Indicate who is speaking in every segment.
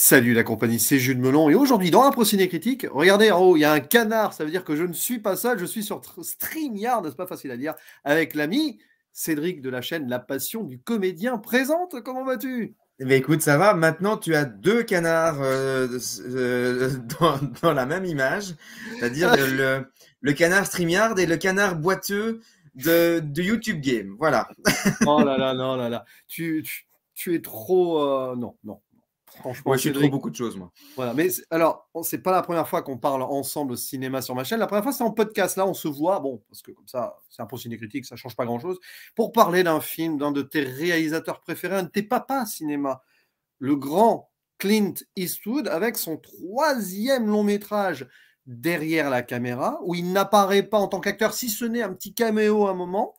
Speaker 1: Salut la compagnie, c'est Jules Melon et aujourd'hui dans Impro Ciné Critique, regardez en haut, il y a un canard, ça veut dire que je ne suis pas seul, je suis sur StreamYard, c'est pas facile à dire, avec l'ami Cédric de la chaîne La Passion du Comédien présente, comment vas-tu?
Speaker 2: Eh bien, écoute, ça va. Maintenant, tu as deux canards dans la même image, c'est-à-dire le canard StreamYard et le canard boiteux de YouTube Game. Voilà.
Speaker 1: Oh là là, non là là, tu es trop... non, non, franchement
Speaker 2: Ouais, je suis trop
Speaker 1: Cédric,
Speaker 2: beaucoup de choses, moi.
Speaker 1: voilà, mais alors, c'est pas la première fois qu'on parle ensemble au cinéma sur ma chaîne. La première fois, c'est en podcast. Là, on se voit, bon, parce que comme ça, c'est un peu ciné-critique, ça change pas grand-chose, pour parler d'un film, d'un de tes réalisateurs préférés, un de tes papas cinéma, le grand Clint Eastwood, avec son troisième long métrage Derrière la caméra, où il n'apparaît pas en tant qu'acteur, si ce n'est un petit caméo à un moment,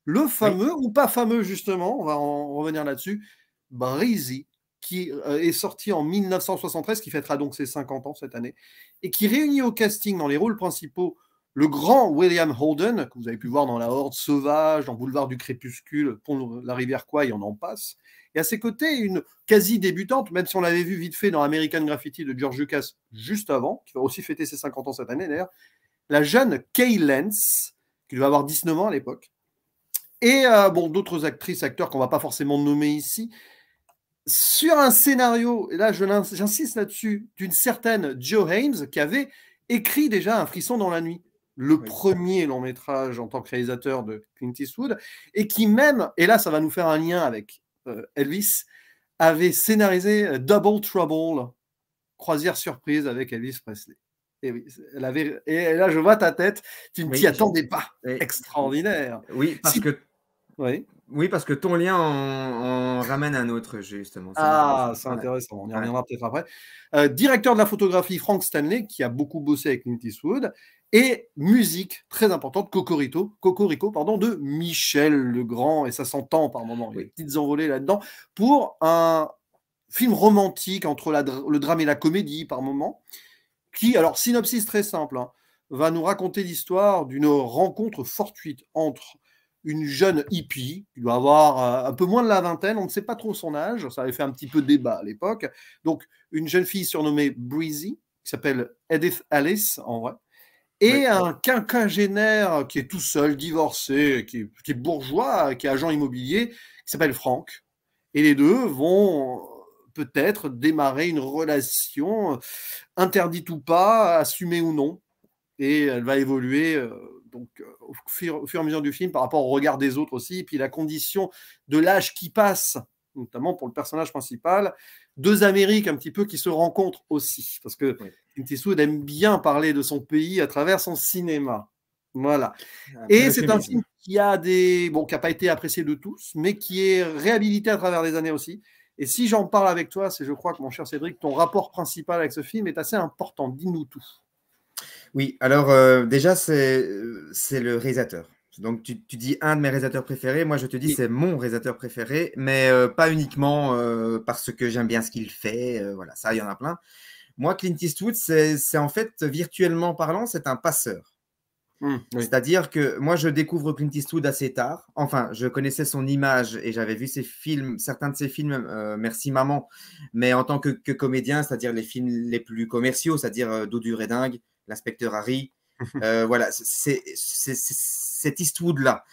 Speaker 1: le
Speaker 2: Oui.
Speaker 1: fameux, ou pas fameux justement, on va en revenir là-dessus, Breezy, qui est sorti en 1973, qui fêtera donc ses 50 ans cette année, et qui réunit au casting dans les rôles principaux le grand William Holden, que vous avez pu voir dans La Horde sauvage, dans Boulevard du Crépuscule, Pont de la rivière Kwai, on en passe. Et à ses côtés, une quasi débutante, même si on l'avait vu vite fait dans American Graffiti de George Lucas juste avant, qui va aussi fêter ses 50 ans cette année d'ailleurs, la jeune Kay Lance, qui devait avoir 19 ans à l'époque, et bon, d'autres actrices, acteurs qu'on va pas forcément nommer ici, sur un scénario, et là j'insiste là-dessus, d'une certaine Joe Hames, qui avait écrit déjà Un frisson dans la nuit, le
Speaker 2: Oui.
Speaker 1: premier long métrage en tant que réalisateur de Clint Eastwood, et qui même, et là ça va nous faire un lien avec Elvis, avait scénarisé Double Trouble, croisière surprise avec Elvis Presley. Et oui, et là je vois ta tête, tu ne t'y
Speaker 2: Oui,
Speaker 1: attendais pas.
Speaker 2: et-
Speaker 1: Extraordinaire.
Speaker 2: oui, parce
Speaker 1: Si,
Speaker 2: que,
Speaker 1: oui.
Speaker 2: oui, parce que ton lien en ramène un autre, justement. C'est marrant
Speaker 1: Ah,
Speaker 2: ça.
Speaker 1: c'est
Speaker 2: Ouais.
Speaker 1: intéressant, on y
Speaker 2: Ouais.
Speaker 1: reviendra peut-être après. Directeur de la photographie, Frank Stanley, qui a beaucoup bossé avec Clint Eastwood, et musique très importante, Cocorico, pardon, de Michel Legrand, et ça s'entend par moments, il y a des
Speaker 2: Oui.
Speaker 1: petites envolées là-dedans, pour un film romantique entre le drame et la comédie par moments, qui, alors synopsis très simple, hein, va nous raconter l'histoire d'une rencontre fortuite entre une jeune hippie, qui doit avoir un peu moins de la vingtaine, on ne sait pas trop son âge, ça avait fait un petit peu débat à l'époque, donc une jeune fille surnommée Breezy, qui s'appelle Edith Alice en vrai, et
Speaker 2: Oui.
Speaker 1: un quinquagénaire qui est tout seul, divorcé, qui est bourgeois, qui est agent immobilier, qui s'appelle Frank. Et les deux vont peut-être démarrer une relation interdite ou pas, assumée ou non. Et elle va évoluer au fur et à mesure du film par rapport au regard des autres aussi. Et puis la condition de l'âge qui passe, notamment pour le personnage principal, deux Amériques un petit peu qui se rencontrent aussi. Parce que
Speaker 2: Oui.
Speaker 1: Clint Eastwood aime bien parler de son pays à travers son cinéma. Voilà.
Speaker 2: Après
Speaker 1: Et
Speaker 2: le
Speaker 1: c'est un
Speaker 2: féminisme.
Speaker 1: film qui n'a pas été apprécié de tous, mais qui est réhabilité à travers les années aussi. Et si j'en parle avec toi, c'est je crois que mon cher Cédric, ton rapport principal avec ce film est assez important. Dis-nous tout.
Speaker 2: Oui, alors déjà, c'est le réalisateur. Donc, tu dis un de mes réalisateurs préférés. Moi, je te dis,
Speaker 1: Oui.
Speaker 2: c'est mon réalisateur préféré, mais pas uniquement parce que j'aime bien ce qu'il fait. Voilà, ça, il y en a plein. Moi, Clint Eastwood, c'est en fait, virtuellement parlant, c'est un passeur.
Speaker 1: Oui.
Speaker 2: C'est-à-dire que moi, je découvre Clint Eastwood assez tard. Enfin, je connaissais son image et j'avais vu ses films, certains de ses films, Merci Maman, mais en tant que comédien, c'est-à-dire les films les plus commerciaux, c'est-à-dire Dodu et dingue, L'inspecteur Harry. Voilà, c'est cet Eastwood-là.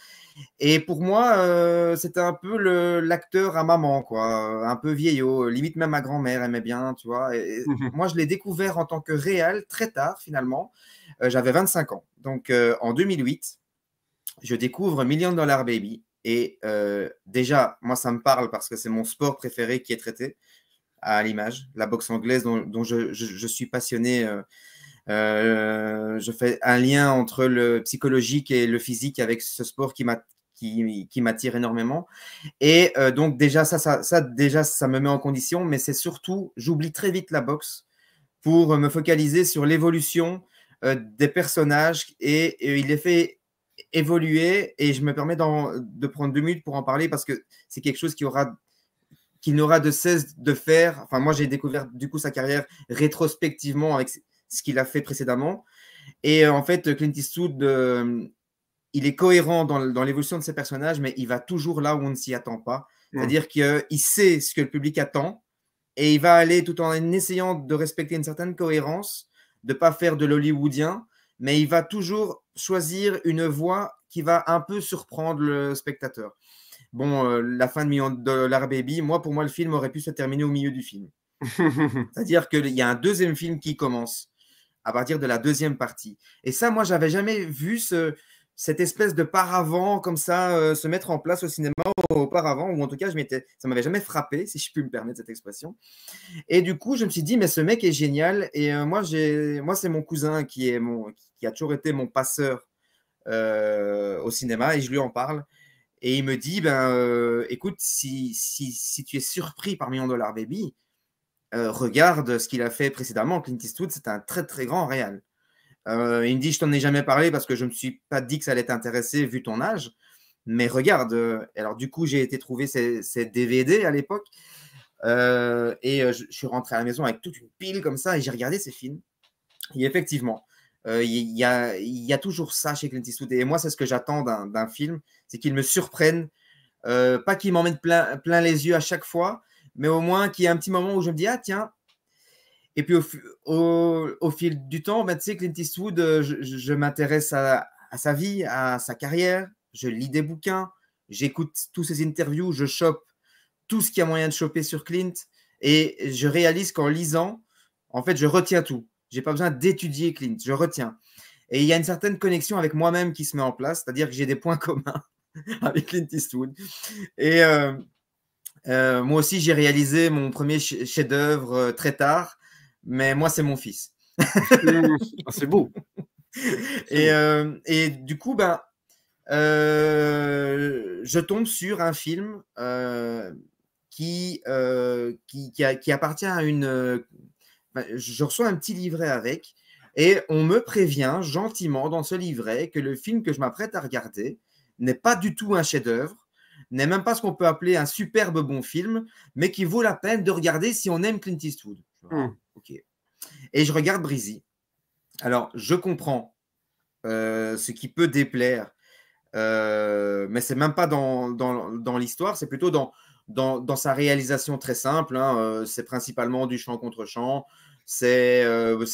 Speaker 2: Et pour moi, c'était un peu l'acteur à maman, quoi, un peu vieillot, limite même ma grand-mère aimait bien, tu vois. Et moi, je l'ai découvert en tant que réal très tard, finalement. J'avais 25 ans. Donc, en 2008, je découvre Million Dollar Baby. Et déjà, moi, ça me parle parce que c'est mon sport préféré qui est traité à l'image, la boxe anglaise dont je suis passionné. Je fais un lien entre le psychologique et le physique avec ce sport qui m'attire énormément. Et donc déjà, déjà, ça me met en condition, mais c'est surtout, j'oublie très vite la boxe pour me focaliser sur l'évolution des personnages et il les fait évoluer et je me permets de prendre 2 minutes pour en parler parce que c'est quelque chose qu'il n'aura de cesse de faire. Enfin, moi, j'ai découvert du coup sa carrière rétrospectivement avec ce qu'il a fait précédemment. Et en fait, Clint Eastwood, il est cohérent dans l'évolution de ses personnages, mais il va toujours là où on ne s'y attend pas. C'est-à-dire qu'il sait ce que le public attend et il va aller tout en essayant de respecter une certaine cohérence, de ne pas faire de l'hollywoodien, mais il va toujours choisir une voie qui va un peu surprendre le spectateur. Bon, la fin de Million Dollar Baby, pour moi, le film aurait pu se terminer au milieu du film. C'est-à-dire qu'il y a un deuxième film qui commence à partir de la deuxième partie. Et ça, moi, j'avais jamais vu cette espèce de paravent comme ça se mettre en place au cinéma auparavant, ou en tout cas, ça m'avait jamais frappé, si je puis me permettre cette expression. Et du coup, je me suis dit, mais ce mec est génial. Et moi, c'est mon cousin qui a toujours été mon passeur au cinéma, et je lui en parle. Et il me dit, écoute, si tu es surpris par Million Dollar Baby, regarde ce qu'il a fait précédemment. Clint Eastwood, c'est un très très grand réal. Il me dit, je t'en ai jamais parlé parce que je me suis pas dit que ça allait t'intéresser vu ton âge. Mais regarde, alors du coup, j'ai été trouver ces DVD à l'époque. Je suis rentré à la maison avec toute une pile comme ça et j'ai regardé ces films. Et effectivement, il y a toujours ça chez Clint Eastwood. Et moi, c'est ce que j'attends d'un film, c'est qu'il me surprenne. Pas qu'il m'en mette plein les yeux à chaque fois, mais au moins qu'il y ait un petit moment où je me dis, ah tiens. Et puis au fil du temps, tu sais, Clint Eastwood, je m'intéresse à sa vie, à sa carrière, je lis des bouquins, j'écoute tous ses interviews, je chope tout ce qu'il y a moyen de choper sur Clint, et je réalise qu'en lisant, en fait, je retiens tout. Je n'ai pas besoin d'étudier Clint, je retiens. Et il y a une certaine connexion avec moi-même qui se met en place, c'est-à-dire que j'ai des points communs avec Clint Eastwood. Et moi aussi, j'ai réalisé mon premier chef-d'œuvre très tard, mais moi, c'est mon fils.
Speaker 1: C'est beau.
Speaker 2: Et du coup, je tombe sur un film qui appartient à une. Je reçois un petit livret avec, et on me prévient gentiment dans ce livret que le film que je m'apprête à regarder n'est pas du tout un chef-d'œuvre, n'est même pas ce qu'on peut appeler un superbe bon film, mais qui vaut la peine de regarder si on aime Clint Eastwood. Ok. Et je regarde Breezy. Alors, je comprends ce qui peut déplaire, mais c'est même pas dans l'histoire, c'est plutôt dans sa réalisation très simple. Hein. C'est principalement du chant contre chant, c'est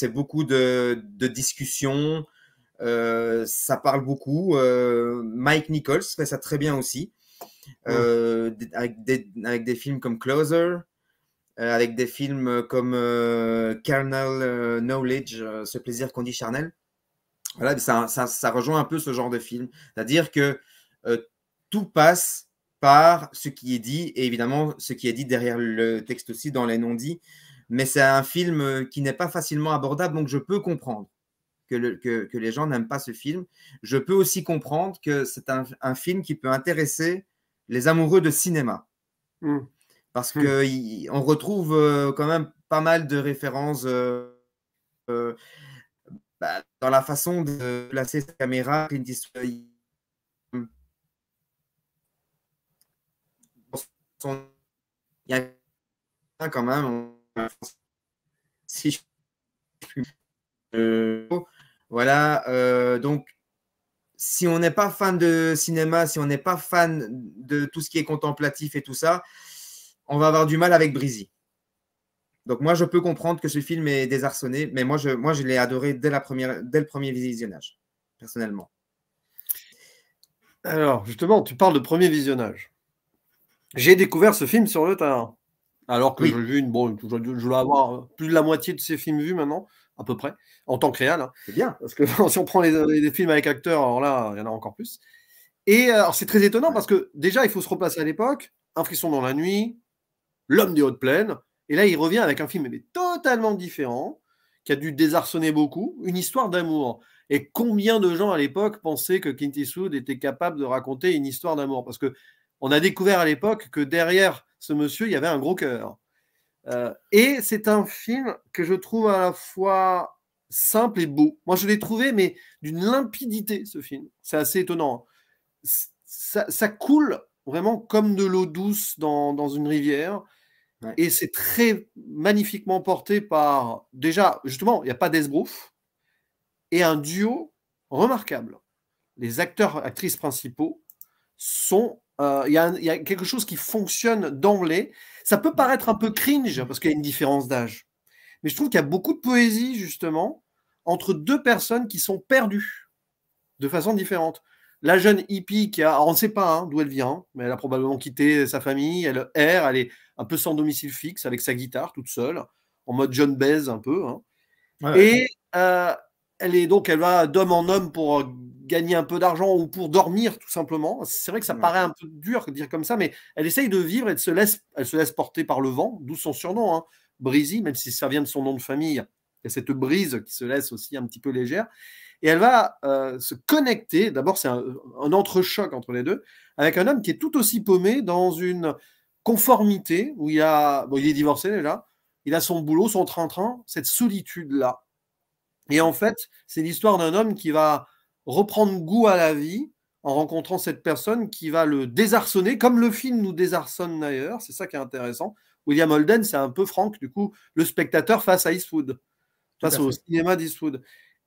Speaker 2: beaucoup de discussions, ça parle beaucoup. Mike Nichols fait ça très bien aussi, avec des films comme Closer, avec des films comme Carnal Knowledge, ce plaisir qu'on dit charnel. Voilà, ça rejoint un peu ce genre de film. C'est-à-dire que tout passe par ce qui est dit, et évidemment ce qui est dit derrière le texte aussi, dans les non-dits. Mais c'est un film qui n'est pas facilement abordable, donc je peux comprendre que les gens n'aiment pas ce film. Je peux aussi comprendre que c'est un film qui peut intéresser les amoureux de cinéma. Parce qu'on retrouve quand même pas mal de références dans la façon de placer sa caméra. Clint Eastwood, il y a quand même, si je puis, voilà, donc si on n'est pas fan de cinéma, si on n'est pas fan de tout ce qui est contemplatif et tout ça, on va avoir du mal avec Breezy. Donc moi, je peux comprendre que ce film est désarçonné, mais moi, je l'ai adoré dès le premier visionnage, personnellement.
Speaker 1: Alors, justement, tu parles de premier visionnage. J'ai découvert ce film sur le tard. Alors que j'ai vu je dois avoir plus de la moitié de ces films vus maintenant, à peu près, en tant que réal. Hein.
Speaker 2: C'est bien.
Speaker 1: Parce que si on prend les films avec acteurs, alors là, il y en a encore plus. Et alors, c'est très étonnant parce que déjà, il faut se replacer à l'époque. Un frisson dans la nuit, L'homme des hautes plaines. Et là, il revient avec un film mais totalement différent, qui a dû désarçonner beaucoup, une histoire d'amour. Et combien de gens à l'époque pensaient que Clint Eastwood était capable de raconter une histoire d'amour? Parce que on a découvert à l'époque que derrière ce monsieur, il y avait un gros cœur. Et c'est un film que je trouve à la fois simple et beau. Moi, je l'ai trouvé, mais d'une limpidité, ce film. C'est assez étonnant. Ça coule vraiment comme de l'eau douce dans une rivière. Ouais. Et c'est très magnifiquement porté par, déjà, justement, il n'y a pas d'esbrouf, et un duo remarquable. Les acteurs, actrices principaux sont il y a quelque chose qui fonctionne d'emblée. Ça peut paraître un peu cringe parce qu'il y a une différence d'âge. Mais je trouve qu'il y a beaucoup de poésie, justement, entre deux personnes qui sont perdues de façon différente. La jeune hippie on ne sait pas d'où elle vient, mais elle a probablement quitté sa famille, elle erre, elle est un peu sans domicile fixe, avec sa guitare toute seule, en mode John Baez un peu.
Speaker 2: Ouais.
Speaker 1: Et elle va d'homme en homme pour gagner un peu d'argent ou pour dormir tout simplement. C'est vrai que ça paraît un peu dur de dire comme ça, mais elle essaye de vivre et elle se laisse porter par le vent, d'où son surnom, Breezy, même si ça vient de son nom de famille. Il y a cette brise qui se laisse aussi un petit peu légère. Et elle va se connecter, d'abord c'est un entrechoc entre les deux, avec un homme qui est tout aussi paumé dans une conformité, où il est divorcé déjà, il a son boulot, son train-train, cette solitude-là. Et en fait, c'est l'histoire d'un homme qui va reprendre goût à la vie en rencontrant cette personne qui va le désarçonner, comme le film nous désarçonne d'ailleurs, c'est ça qui est intéressant. William Holden, c'est un peu Franck, du coup, le spectateur face à Eastwood, face au cinéma d'Eastwood.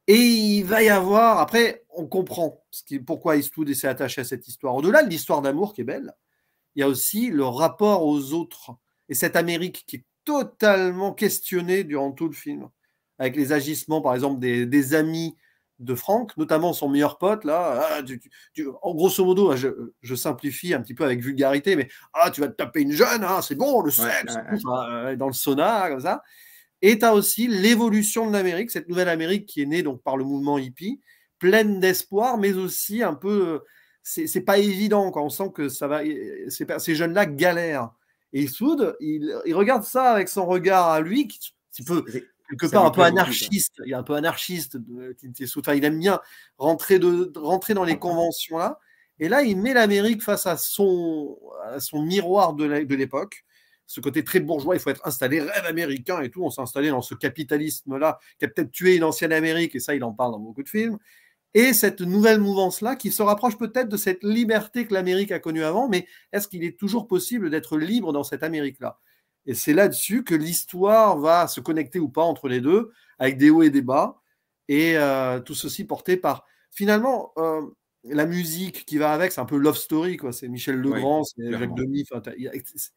Speaker 1: Et il va y avoir, après, on comprend pourquoi Eastwood s'est attaché à cette histoire. Au-delà de l'histoire d'amour qui est belle, il y a aussi le rapport aux autres et cette Amérique qui est totalement questionnée durant tout le film, avec les agissements, par exemple, des amis de Frank, notamment son meilleur pote, là, en grosso modo, je simplifie un petit peu avec vulgarité, mais tu vas te taper une jeune, c'est bon, le sexe, dans le sauna, comme ça. Et tu as aussi l'évolution de l'Amérique, cette nouvelle Amérique qui est née donc par le mouvement hippie, pleine d'espoir, mais aussi un peu, c'est pas évident, quoi. On sent que ça va, ces jeunes-là galèrent. Et Eastwood, il regarde ça avec son regard à lui, qui peut quelque part un peu anarchiste. Il est un peu anarchiste, il aime bien rentrer dans les conventions là. Et là, il met l'Amérique face à son miroir de l'époque. Ce côté très bourgeois, il faut être installé, rêve américain et tout. On s'est installé dans ce capitalisme-là qui a peut-être tué une ancienne Amérique, et ça, il en parle dans beaucoup de films. Et cette nouvelle mouvance-là qui se rapproche peut-être de cette liberté que l'Amérique a connue avant, mais est-ce qu'il est toujours possible d'être libre dans cette Amérique-là? Et c'est là-dessus que l'histoire va se connecter ou pas entre les deux, avec des hauts et des bas, et tout ceci porté par, finalement, la musique qui va avec, c'est un peu Love Story, quoi. C'est Michel Legrand, c'est Jacques Demy.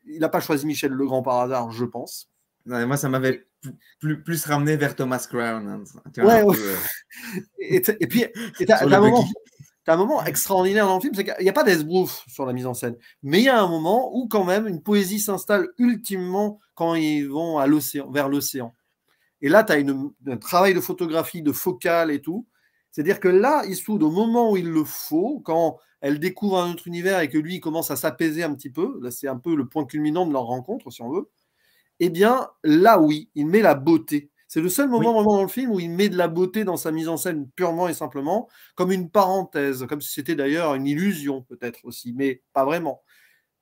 Speaker 1: Il n'a pas choisi Michel Legrand par hasard, je pense.
Speaker 2: Moi, ça m'avait plus ramené vers Thomas Crown.
Speaker 1: Ouais. Et puis, tu as un moment extraordinaire dans le film, c'est qu'il n'y a pas d'esbrouf sur la mise en scène, mais il y a un moment où quand même une poésie s'installe ultimement quand ils vont vers l'océan. Et là, tu as un travail de photographie, de focale et tout. C'est-à-dire que là, Eastwood, au moment où il le faut, quand elle découvre un autre univers et que lui, il commence à s'apaiser un petit peu, là, c'est un peu le point culminant de leur rencontre, si on veut, eh bien, là, oui, il met la beauté. C'est le seul moment vraiment dans le film où il met de la beauté dans sa mise en scène purement et simplement, comme une parenthèse, comme si c'était d'ailleurs une illusion peut-être aussi, mais pas vraiment.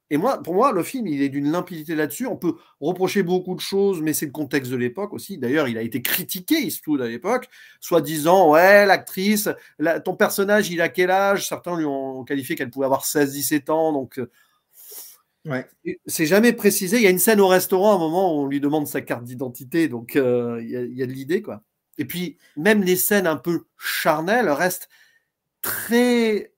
Speaker 1: Et pour moi, le film, il est d'une limpidité là-dessus. On peut reprocher beaucoup de choses, mais c'est le contexte de l'époque aussi. D'ailleurs, il a été critiqué, Eastwood, à l'époque, soit disant, ouais, l'actrice, ton personnage, il a quel âge? Certains lui ont qualifié qu'elle pouvait avoir 16-17 ans, donc c'est jamais précisé. Il y a une scène au restaurant, à un moment, où on lui demande sa carte d'identité, donc il y a de l'idée, quoi. Et puis, même les scènes un peu charnelles restent très,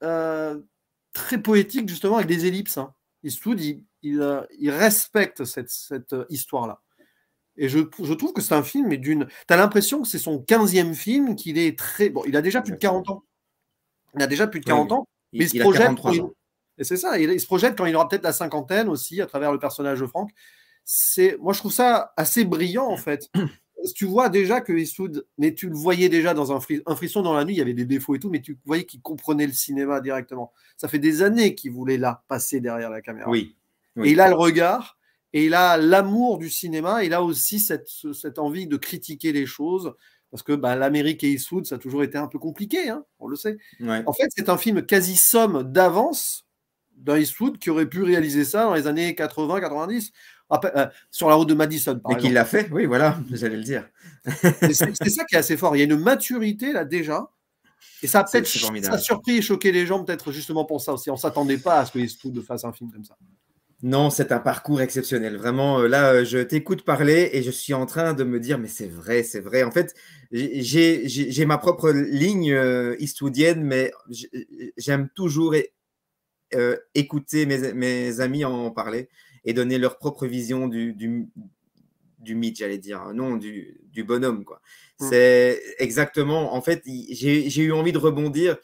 Speaker 1: très poétiques, justement, avec des ellipses, Eastwood, il respecte cette histoire-là. Et je trouve que c'est un film, mais tu as l'impression que c'est son 15e film, qu'il est très... Bon, il a déjà plus de 40 ans. Il a déjà plus de 40 ans, mais il se projette...
Speaker 2: 43 ans.
Speaker 1: Et c'est ça, il se projette quand il aura peut-être la cinquantaine aussi, à travers le personnage de Frank. Moi, je trouve ça assez brillant, en fait. Tu vois déjà que Eastwood, mais tu le voyais déjà dans un frisson dans la nuit, il y avait des défauts et tout, mais tu voyais qu'il comprenait le cinéma directement. Ça fait des années qu'il voulait là, passer derrière la caméra.
Speaker 2: Oui.
Speaker 1: Et il a le regard, et il a l'amour du cinéma, et il a aussi cette envie de critiquer les choses, parce que l'Amérique et Eastwood, ça a toujours été un peu compliqué, on le sait. En fait, c'est un film quasi somme d'avance d'un Eastwood qui aurait pu réaliser ça dans les années 80-90. Sur la route de Madison, par exemple.
Speaker 2: Et qu'il l'a fait, oui, voilà, j'allais le dire.
Speaker 1: C'est ça qui est assez fort. Il y a une maturité là déjà. Et ça a peut-être surpris et choqué les gens, peut-être justement pour ça aussi. On ne s'attendait pas à ce que Eastwood fasse un film comme ça.
Speaker 2: Non, c'est un parcours exceptionnel. Vraiment, là, je t'écoute parler et je suis en train de me dire, mais c'est vrai, c'est vrai. En fait, j'ai ma propre ligne eastwoodienne, mais j'aime toujours écouter mes amis en parler et donner leur propre vision du mythe, j'allais dire, non, du bonhomme, quoi. C'est exactement, en fait, j'ai eu envie de rebondir.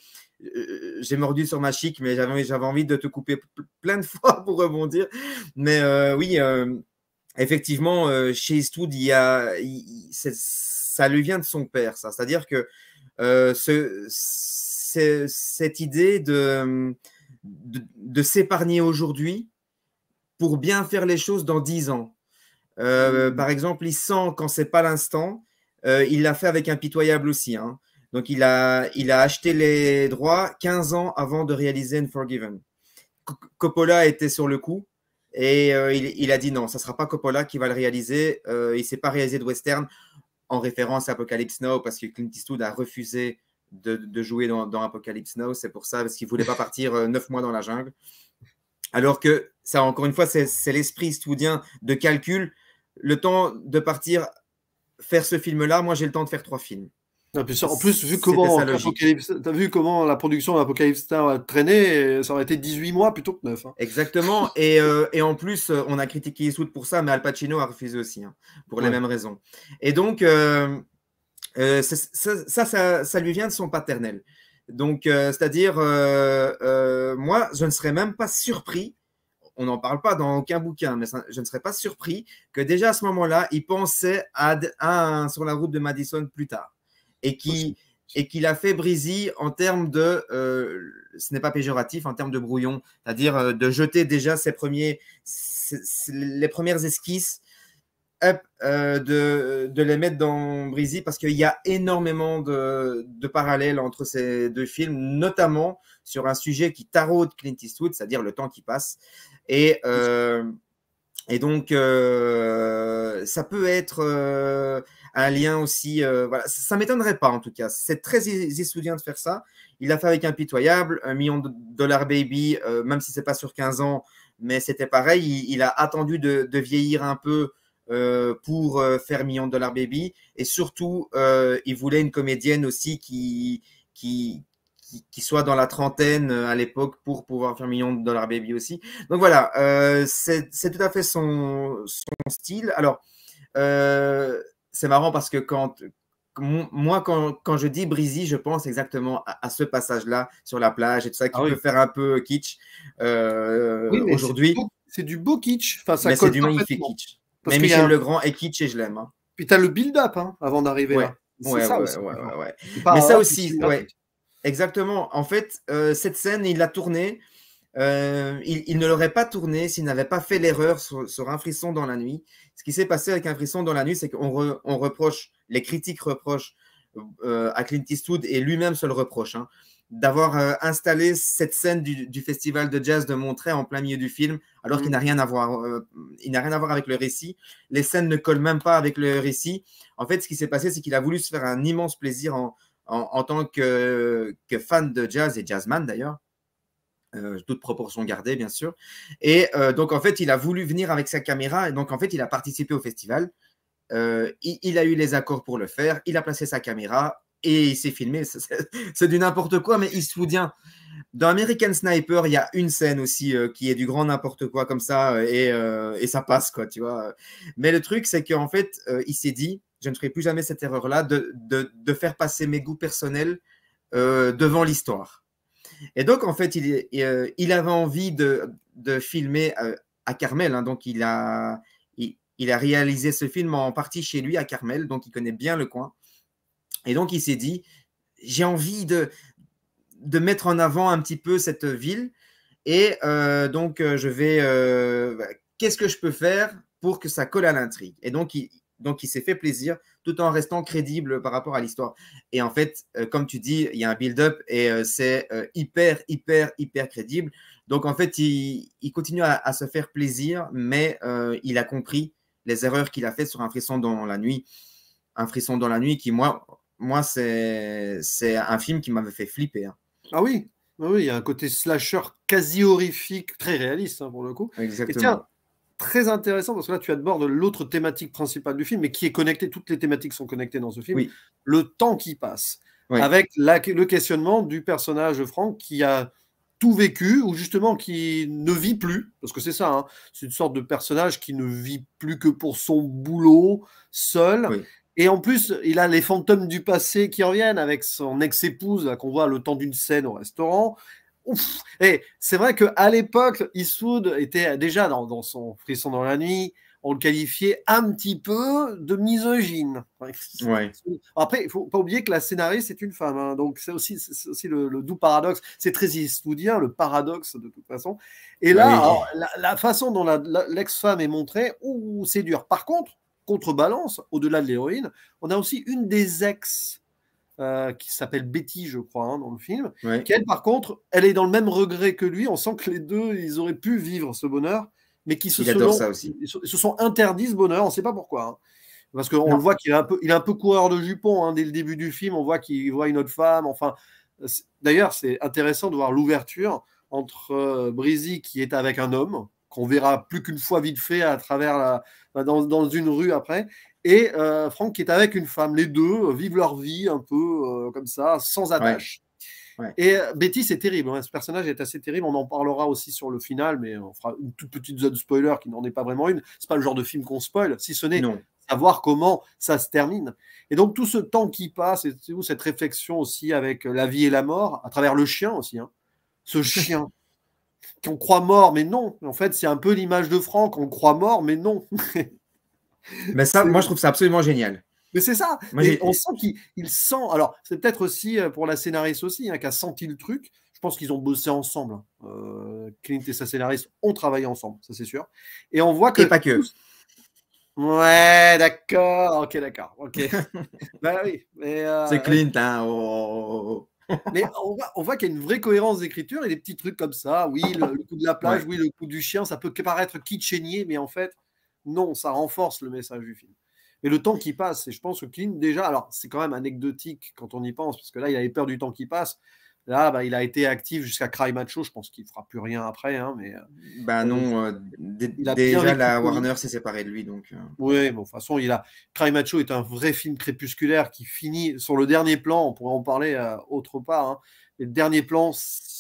Speaker 2: J'ai mordu sur ma chic, mais j'avais envie de te couper plein de fois pour rebondir. Mais oui, effectivement, chez Eastwood, ça lui vient de son père, ça. C'est-à-dire que cette idée de s'épargner aujourd'hui pour bien faire les choses dans 10 ans. Par exemple, il sent quand c'est pas l'instant, il l'a fait avec Impitoyable aussi. Hein. Donc, il a acheté les droits 15 ans avant de réaliser Unforgiven. Coppola était sur le coup et il a dit non, ça ne sera pas Coppola qui va le réaliser. Il ne s'est pas réalisé de western en référence à Apocalypse Now parce que Clint Eastwood a refusé de jouer dans Apocalypse Now. C'est pour ça, parce qu'il ne voulait pas partir 9 mois dans la jungle. Alors que, ça, encore une fois, c'est l'esprit eastwoodien de calcul. Le temps de partir faire ce film-là, moi, j'ai le temps de faire 3 films.
Speaker 1: En plus, vu comment t'as vu comment la production d'Apocalypse Now a traîné, ça aurait été 18 mois plutôt que 9. Hein.
Speaker 2: Exactement. Et en plus, on a critiqué Eastwood pour ça, mais Al Pacino a refusé aussi, hein, pour les mêmes raisons. Et donc, ça lui vient de son paternel. Donc, c'est-à-dire, moi, je ne serais même pas surpris, on n'en parle pas dans aucun bouquin, mais je ne serais pas surpris que déjà à ce moment-là, il pensait sur la route de Madison plus tard. Et qu'il a fait Breezy en termes de, ce n'est pas péjoratif, en termes de brouillon, c'est-à-dire de jeter déjà les premières esquisses, de les mettre dans Breezy, parce qu'il y a énormément de parallèles entre ces deux films, notamment sur un sujet qui taraude Clint Eastwood, c'est-à-dire le temps qui passe. Et donc, ça peut être un lien aussi. Voilà. Ça ne m'étonnerait pas, en tout cas. C'est très eastwoodien de faire ça. Il l'a fait avec Impitoyable, $1 million Baby, même si ce n'est pas sur 15 ans, mais c'était pareil. Il a attendu de vieillir un peu pour faire $1 million Baby. Et surtout, il voulait une comédienne aussi qui soit dans la trentaine à l'époque pour pouvoir faire $1 million Baby aussi. Donc voilà, c'est tout à fait son style. Alors, c'est marrant parce que quand je dis Breezy, je pense exactement à ce passage-là sur la plage et tout ça qui peut faire un peu kitsch aujourd'hui.
Speaker 1: C'est du beau kitsch.
Speaker 2: Enfin, mais c'est du magnifique kitsch. Mais Michel Legrand est kitsch et je l'aime. Hein.
Speaker 1: Puis tu as le build-up avant d'arriver là.
Speaker 2: Ouais. Mais ça aussi, exactement. En fait, cette scène, il l'a tournée. Il ne l'aurait pas tournée s'il n'avait pas fait l'erreur sur Un frisson dans la nuit. Ce qui s'est passé avec Un frisson dans la nuit, c'est qu'on reproche, les critiques reprochent à Clint Eastwood, et lui-même se le reproche, hein, d'avoir installé cette scène du festival de jazz de Monterey en plein milieu du film, alors qu'il n'a rien à voir. Il n'a rien à voir avec le récit. Les scènes ne collent même pas avec le récit. En fait, ce qui s'est passé, c'est qu'il a voulu se faire un immense plaisir en tant que fan de jazz, et jazzman d'ailleurs, toute proportion gardée, bien sûr. Et donc, en fait, il a voulu venir avec sa caméra, et donc, en fait, il a participé au festival. Il a eu les accords pour le faire, il a placé sa caméra, et il s'est filmé. C'est du n'importe quoi, mais eastwoodien. Dans American Sniper, il y a une scène aussi qui est du grand n'importe quoi comme ça, et ça passe, quoi, tu vois. Mais le truc, c'est qu'en fait, il s'est dit, je ne ferai plus jamais cette erreur-là de faire passer mes goûts personnels devant l'histoire. Et donc, en fait, il avait envie de filmer à Carmel. Hein, donc, il a réalisé ce film en partie chez lui à Carmel, donc il connaît bien le coin. Et donc, il s'est dit, j'ai envie de mettre en avant un petit peu cette ville. Et donc, qu'est-ce que je peux faire pour que ça colle à l'intrigue? Et donc, il s'est fait plaisir tout en restant crédible par rapport à l'histoire. Et en fait, comme tu dis, il y a un build-up et c'est hyper crédible. Donc, en fait, il continue à se faire plaisir, mais il a compris les erreurs qu'il a faites sur Un frisson dans la nuit. Un frisson dans la nuit qui, moi c'est un film qui m'avait fait flipper. Hein.
Speaker 1: Ah oui, il y a un côté slasher quasi horrifique, très réaliste hein, pour le coup.
Speaker 2: Exactement.
Speaker 1: Et tiens, très intéressant parce que là tu abordes l'autre thématique principale du film, mais qui est connectée, toutes les thématiques sont connectées dans ce film, le temps qui passe, avec le questionnement du personnage Frank qui a tout vécu, ou justement qui ne vit plus, parce que c'est ça, hein, c'est une sorte de personnage qui ne vit plus que pour son boulot, seul.
Speaker 2: Oui.
Speaker 1: Et en plus, il a les fantômes du passé qui reviennent avec son ex-épouse qu'on voit le temps d'une scène au restaurant. Ouf. Et c'est vrai qu'à l'époque, Eastwood était déjà dans son Frisson dans la nuit, on le qualifiait un petit peu de misogyne.
Speaker 2: Ouais.
Speaker 1: Après, il ne faut pas oublier que la scénariste est une femme, hein, donc c'est aussi le doux paradoxe. C'est très eastwoodien, le paradoxe de toute façon. Et là,
Speaker 2: Oui.
Speaker 1: alors, la façon dont l'ex-femme est montrée, c'est dur. Par contre, contrebalance, au-delà de l'héroïne, on a aussi une des ex qui s'appelle Betty, je crois, hein, dans le film,
Speaker 2: Ouais.
Speaker 1: qui elle, par contre, elle est dans le même regret que lui. On sent que les deux, ils auraient pu vivre ce bonheur, mais qui
Speaker 2: Il adore ça aussi.
Speaker 1: ils se sont interdits ce bonheur. On ne sait pas pourquoi. Hein. Parce qu'on le
Speaker 2: Non.
Speaker 1: voit qu'il est un peu coureur de jupons. Hein, dès le début du film, on voit qu'il voit une autre femme. Enfin, d'ailleurs, c'est intéressant de voir l'ouverture entre Breezy qui est avec un homme, qu'on verra plus qu'une fois vite fait à travers dans une rue après, et Franck qui est avec une femme. Les deux vivent leur vie un peu comme ça, sans
Speaker 2: Ouais.
Speaker 1: attache.
Speaker 2: Ouais.
Speaker 1: Et Betty, c'est terrible. Hein. Ce personnage est assez terrible. On en parlera aussi sur le final, mais on fera une toute petite zone spoiler qui n'en est pas vraiment une. C'est pas le genre de film qu'on spoil, si ce n'est
Speaker 2: Non.
Speaker 1: savoir comment ça se termine. Et donc tout ce temps qui passe, et cette réflexion aussi avec la vie et la mort, à travers le chien aussi. Hein. Ce chien qu'on croit mort, mais non. En fait, c'est un peu l'image de Franck. On croit mort, mais non.
Speaker 2: Mais ça, moi, je trouve ça absolument génial.
Speaker 1: Mais c'est ça.
Speaker 2: Moi,
Speaker 1: Et on sent qu'il sent. Alors, c'est peut-être aussi pour la scénariste aussi, hein, qui a senti le truc. Je pense qu'ils ont bossé ensemble. Clint et sa scénariste ont travaillé ensemble, ça c'est sûr. Et on voit que.
Speaker 2: Et pas que.
Speaker 1: Ouais, d'accord. Ok, d'accord. Ok. Bah oui.
Speaker 2: C'est Clint, hein. Oh.
Speaker 1: Mais on voit qu'il y a une vraie cohérence d'écriture et des petits trucs comme ça. Oui, le coup de la plage,
Speaker 2: Ouais.
Speaker 1: oui, le coup du chien, ça peut paraître kitsch et niais, mais en fait, non, ça renforce le message du film. Mais le temps qui passe, et je pense que Clint, déjà, alors c'est quand même anecdotique quand on y pense, parce que là, il avait peur du temps qui passe. Là, bah, il a été actif jusqu'à Cry Macho, je pense qu'il ne fera plus rien après, hein, mais
Speaker 2: Bah non,
Speaker 1: il a bien
Speaker 2: déjà
Speaker 1: vécu.
Speaker 2: la Warner s'est séparée de lui, donc.
Speaker 1: Oui, bon, de toute façon, Cry Macho est un vrai film crépusculaire qui finit sur le dernier plan. On pourrait en parler autre part. Hein. Le dernier plan,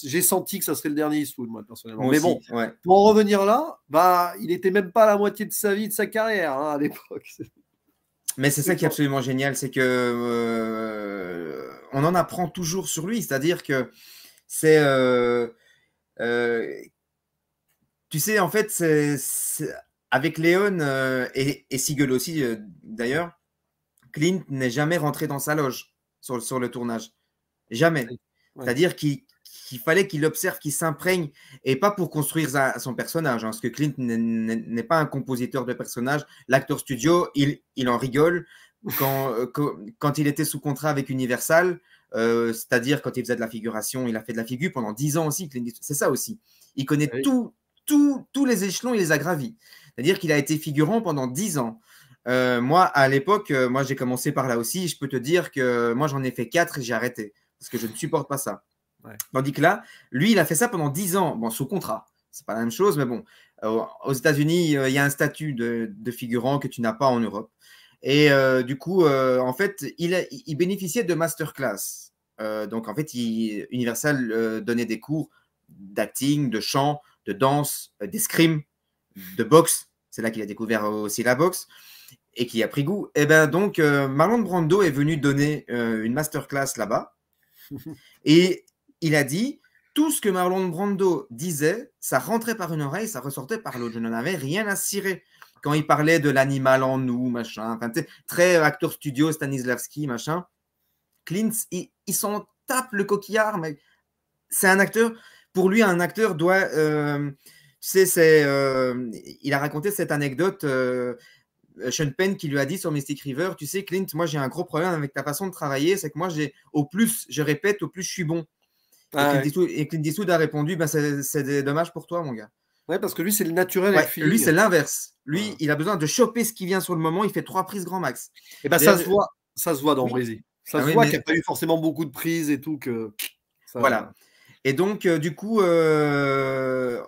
Speaker 1: j'ai senti que ça serait le dernier Eastwood, moi, personnellement.
Speaker 2: Moi
Speaker 1: Mais bon,
Speaker 2: aussi, ouais.
Speaker 1: pour en revenir là, bah, il était même pas à la moitié de sa vie, de sa carrière hein, à l'époque.
Speaker 2: Mais c'est ça qui est absolument génial, c'est que on en apprend toujours sur lui, c'est-à-dire que c'est tu sais, en fait, avec Léon et Siegel aussi, d'ailleurs, Clint n'est jamais rentré dans sa loge sur le tournage. Jamais.
Speaker 1: Ouais.
Speaker 2: C'est-à-dire qu'il fallait qu'il observe, qu'il s'imprègne, et pas pour construire son personnage, hein, parce que Clint n'est pas un compositeur de personnages. L'acteur studio, il en rigole. Quand il était sous contrat avec Universal, c'est-à-dire quand il faisait de la figuration, il a fait de la figure pendant 10 ans aussi. C'est ça aussi. Il connaît
Speaker 1: Oui.
Speaker 2: tous les échelons, il les a gravis. C'est-à-dire qu'il a été figurant pendant 10 ans. Moi, à l'époque, moi j'ai commencé par là aussi. Je peux te dire que moi j'en ai fait 4 et j'ai arrêté parce que je ne supporte pas ça.
Speaker 1: Ouais.
Speaker 2: Tandis que là, lui, il a fait ça pendant 10 ans, bon, sous contrat. C'est pas la même chose, mais bon. Aux États-Unis, il y a un statut de figurant que tu n'as pas en Europe. Et du coup, en fait, il bénéficiait de masterclass. Donc, en fait, Universal donnait des cours d'acting, de chant, de danse, d'escrime, de boxe. C'est là qu'il a découvert aussi la boxe et qui a pris goût. Et ben donc, Marlon Brando est venu donner une masterclass là-bas. Et il a dit, tout ce que Marlon Brando disait, ça rentrait par une oreille, ça ressortait par l'autre. Je n'en avais rien à cirer. Quand il parlait de l'animal en nous, machin, enfin, très acteur studio, Stanislavski, machin. Clint, il s'en tape le coquillard, mais c'est un acteur. Pour lui, un acteur doit. Tu sais, il a raconté cette anecdote. Sean Penn qui lui a dit sur Mystic River, tu sais, Clint, moi j'ai un gros problème avec ta façon de travailler, c'est que moi, au plus je répète, au plus je suis bon.
Speaker 1: Ah,
Speaker 2: Et Clint Eastwood a répondu, ben, c'est dommage pour toi, mon gars.
Speaker 1: ouais, parce que lui, c'est le naturel et le
Speaker 2: Ouais, lui,
Speaker 1: feeling.
Speaker 2: c'est l'inverse. Lui,
Speaker 1: Voilà.
Speaker 2: il a besoin de choper ce qui vient sur le moment, il fait 3 prises grand max.
Speaker 1: Et ben ça se voit dans
Speaker 2: Oui.
Speaker 1: Brésil. Ça
Speaker 2: Ah
Speaker 1: se
Speaker 2: oui,
Speaker 1: voit
Speaker 2: mais
Speaker 1: qu'il n'y a pas eu forcément beaucoup de prises et tout. Que ça...
Speaker 2: voilà. Et donc, du coup, il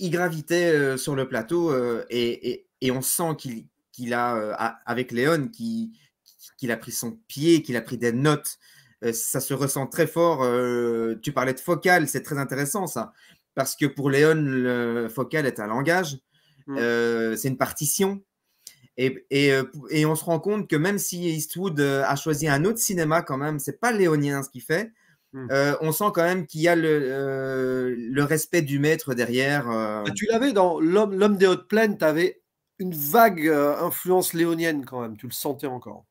Speaker 2: gravitait sur le plateau et on sent qu'il a, avec Léon, qu'il a pris son pied, qu'il a pris des notes. ça se ressent très fort. Tu parlais de Focal, c'est très intéressant ça, parce que pour Léon, le Focal est un langage, c'est une partition. Et on se rend compte que même si Eastwood a choisi un autre cinéma quand même, c'est pas léonien ce qu'il fait. On sent quand même qu'il y a le respect du maître derrière.
Speaker 1: Tu l'avais dans L'homme des hautes plaines, tu avais une vague influence léonienne quand même, tu le sentais encore.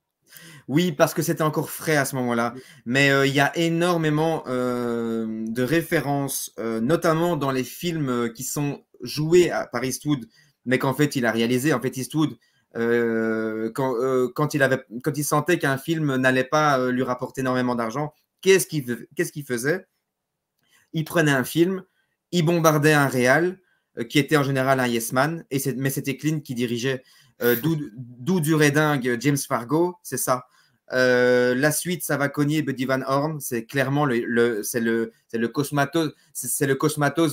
Speaker 2: Oui, parce que c'était encore frais à ce moment-là. Mais il y a énormément de références, notamment dans les films qui sont joués par Eastwood, mais qu'en fait il a réalisé. En fait, Eastwood, quand il sentait qu'un film n'allait pas lui rapporter énormément d'argent, qu'est-ce qu'il faisait? Il prenait un film, il bombardait un réal, qui était en général un yes man, mais c'était Clint qui dirigeait. D'où du redingue James Fargo, c'est ça. La suite, ça va cogner Buddy Van Horn, c'est clairement c'est le cosmatos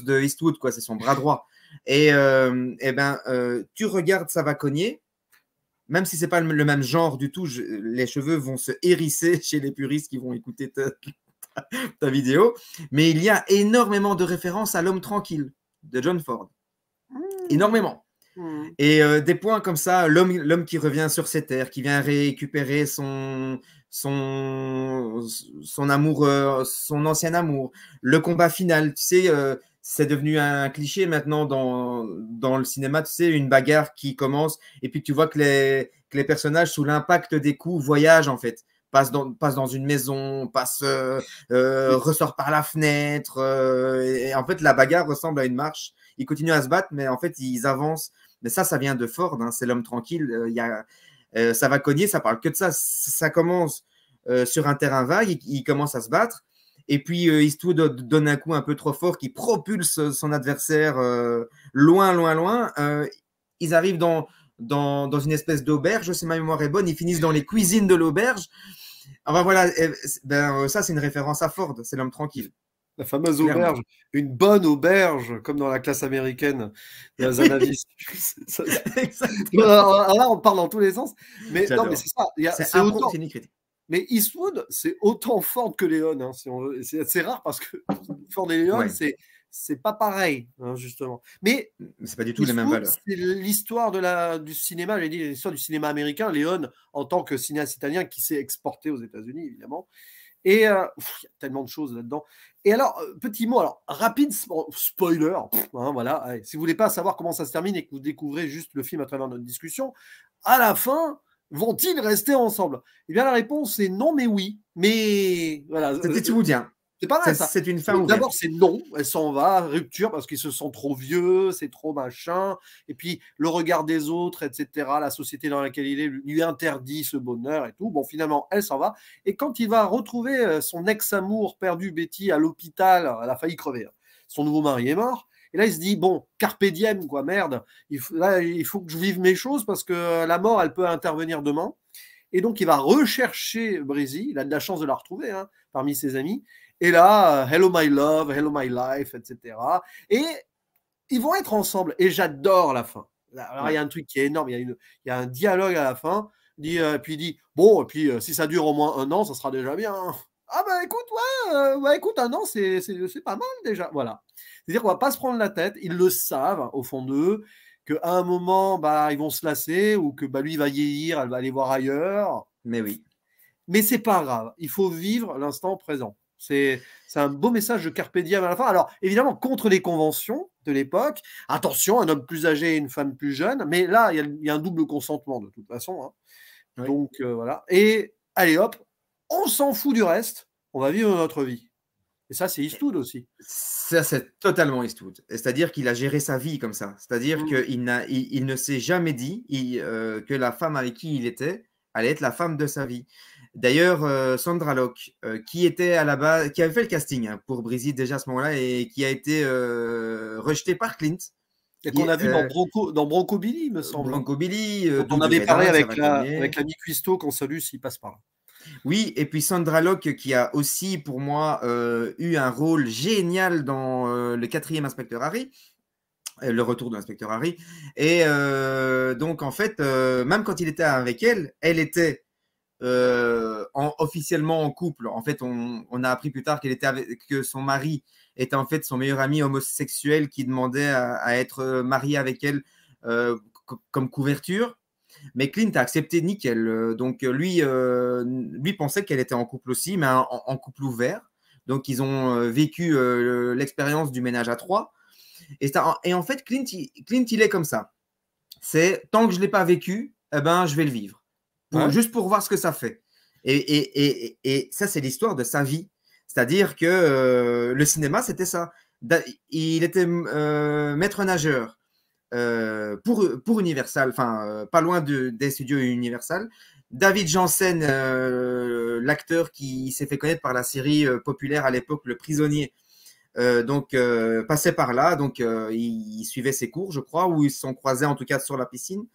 Speaker 2: de Eastwood, quoi, c'est son bras droit. Et tu regardes Ça va cogner, même si c'est pas le même genre du tout, les cheveux vont se hérisser chez les puristes qui vont écouter ta vidéo, mais il y a énormément de références à L'homme tranquille de John Ford. Énormément. Et des points comme ça, l'homme qui revient sur ses terres, qui vient récupérer son amour, son ancien amour, le combat final, tu sais, c'est devenu un cliché maintenant dans le cinéma, tu sais, une bagarre qui commence et puis tu vois que les personnages, sous l'impact des coups, voyagent en fait. Passe dans une maison, ressort par la fenêtre. Et en fait, la bagarre ressemble à une marche. Ils continuent à se battre, mais en fait, ils avancent. Mais ça vient de Ford. Hein, c'est L'homme tranquille. Ça va cogner, ça parle que de ça. Ça commence sur un terrain vague. Il commence à se battre. Et puis, Eastwood donne un coup un peu trop fort qui propulse son adversaire loin, loin, loin. Ils arrivent dans une espèce d'auberge, si ma mémoire est bonne. Ils finissent dans les cuisines de l'auberge. Enfin voilà, ça c'est une référence à Ford, c'est L'homme tranquille.
Speaker 1: La fameuse auberge, une bonne auberge, comme dans La classe américaine de Hazanavist. Là, on parle dans tous les sens. Mais non, mais c'est ça.
Speaker 2: C'est autant.
Speaker 1: Mais Eastwood, c'est autant Ford que Léon. Hein, c'est assez rare parce que Ford et Léon, c'est pas pareil, hein, justement. Mais
Speaker 2: c'est pas du tout Eastwood, les mêmes valeurs.
Speaker 1: C'est l'histoire du cinéma, j'ai dit l'histoire du cinéma américain. Léon, en tant que cinéaste italien qui s'est exporté aux États-Unis, évidemment. Et il y a tellement de choses là-dedans. Et alors, petit mot, alors rapide spoiler, hein, voilà. Allez, si vous voulez pas savoir comment ça se termine et que vous découvrez juste le film à travers notre discussion, à la fin, vont-ils rester ensemble? Eh bien, la réponse est non, mais oui. Mais voilà.
Speaker 2: C'est eastwoodien.
Speaker 1: C'est pas mal, ça.
Speaker 2: C'est une fin ouverte.
Speaker 1: D'abord, c'est non, elle s'en va, rupture, parce qu'ils se sentent trop vieux, c'est trop machin. Et puis, le regard des autres, etc., la société dans laquelle il est lui interdit ce bonheur et tout. Bon, finalement, elle s'en va. Et quand il va retrouver son ex-amour perdu, Betty, à l'hôpital, elle a failli crever. Son nouveau mari est mort. Et là, il se dit, bon, carpe diem, quoi, merde. Il faut que je vive mes choses parce que la mort, elle peut intervenir demain. Et donc, il va rechercher Breezy. Il a de la chance de la retrouver parmi ses amis. Et là, hello my love, hello my life, etc. Et ils vont être ensemble. Et j'adore la fin. Alors, il y a un truc qui est énorme. Il y a un dialogue à la fin. Puis il dit, bon, et puis si ça dure au moins 1 an, ça sera déjà bien. Ah bah écoute, ouais, écoute, 1 an, c'est pas mal déjà. Voilà. C'est-à-dire qu'on va pas se prendre la tête. Ils le savent au fond d'eux qu'à un moment, bah, ils vont se lasser ou que lui va vieillir, elle va aller voir ailleurs.
Speaker 2: Mais oui.
Speaker 1: Mais c'est pas grave. Il faut vivre l'instant présent. C'est un beau message de carpe diem à la fin. Alors, évidemment, contre les conventions de l'époque. Attention, un homme plus âgé et une femme plus jeune. Mais là, il y a un double consentement, de toute façon. Hein. Oui. Donc, voilà. Et allez, hop, on s'en fout du reste. On va vivre notre vie. Et ça, c'est Eastwood aussi.
Speaker 2: Ça, c'est totalement Eastwood. C'est-à-dire qu'il a géré sa vie comme ça. C'est-à-dire qu'il ne s'est jamais dit que la femme avec qui il était allait être la femme de sa vie. D'ailleurs, Sandra Locke, qui était à la base, qui avait fait le casting pour Breezy déjà à ce moment-là et qui a été rejetée par Clint.
Speaker 1: Et qu'on a vu dans Bronco Billy, il me semble.
Speaker 2: Bronco Billy.
Speaker 1: On avait parlé avec l'ami Cuisto qu'on salue s'il passe par là.
Speaker 2: Oui, et puis Sandra Locke qui a aussi pour moi eu un rôle génial dans le 4e Inspecteur Harry. Le retour de l'inspecteur Harry. Et donc, en fait, même quand il était avec elle, elle était officiellement en couple. En fait, on a appris plus tard que son mari était en fait son meilleur ami homosexuel qui demandait à être marié avec elle comme couverture. Mais Clint a accepté nickel. Donc lui pensait qu'elle était en couple aussi, mais en couple ouvert. Donc ils ont vécu l'expérience du ménage à trois. Et en fait, Clint, il est comme ça. C'est tant que je ne l'ai pas vécu, eh ben, je vais le vivre. Juste pour voir ce que ça fait. Et ça, c'est l'histoire de sa vie. C'est-à-dire que le cinéma, c'était ça. Il était maître nageur pour Universal, enfin, pas loin des studios Universal. David Janssen, l'acteur qui s'est fait connaître par la série populaire à l'époque, Le Prisonnier, passait par là, donc il suivait ses cours, je crois, ou ils se sont croisés en tout cas sur la piscine.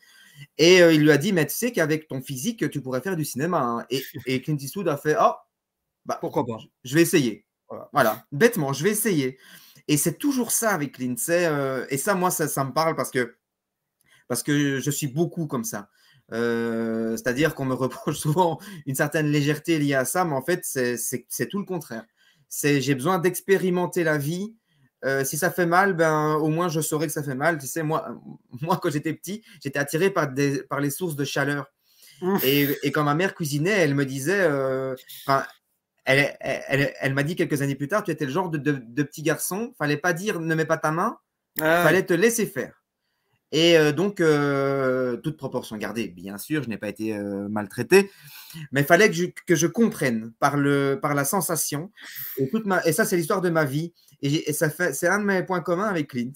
Speaker 2: Et il lui a dit, mais tu sais qu'avec ton physique, tu pourrais faire du cinéma. Hein. Et Clint Eastwood a fait, oh, bah,
Speaker 1: pourquoi pas.
Speaker 2: Je vais essayer. Voilà, bêtement, je vais essayer. Et c'est toujours ça avec Clint. Et ça, moi, ça me parle parce que je suis beaucoup comme ça. C'est-à-dire qu'on me reproche souvent une certaine légèreté liée à ça, mais en fait, c'est tout le contraire. J'ai besoin d'expérimenter la vie. Si ça fait mal, ben, au moins je saurais que ça fait mal. Tu sais, moi quand j'étais petit, j'étais attiré par les sources de chaleur. Et quand ma mère cuisinait, elle me disait, elle m'a dit quelques années plus tard, tu étais le genre de petit garçon, fallait pas dire ne mets pas ta main, fallait te laisser faire. Et donc, toute proportion gardée, bien sûr, je n'ai pas été maltraité, mais il fallait que je comprenne par la sensation. Et ça, c'est l'histoire de ma vie. Et c'est un de mes points communs avec Clint.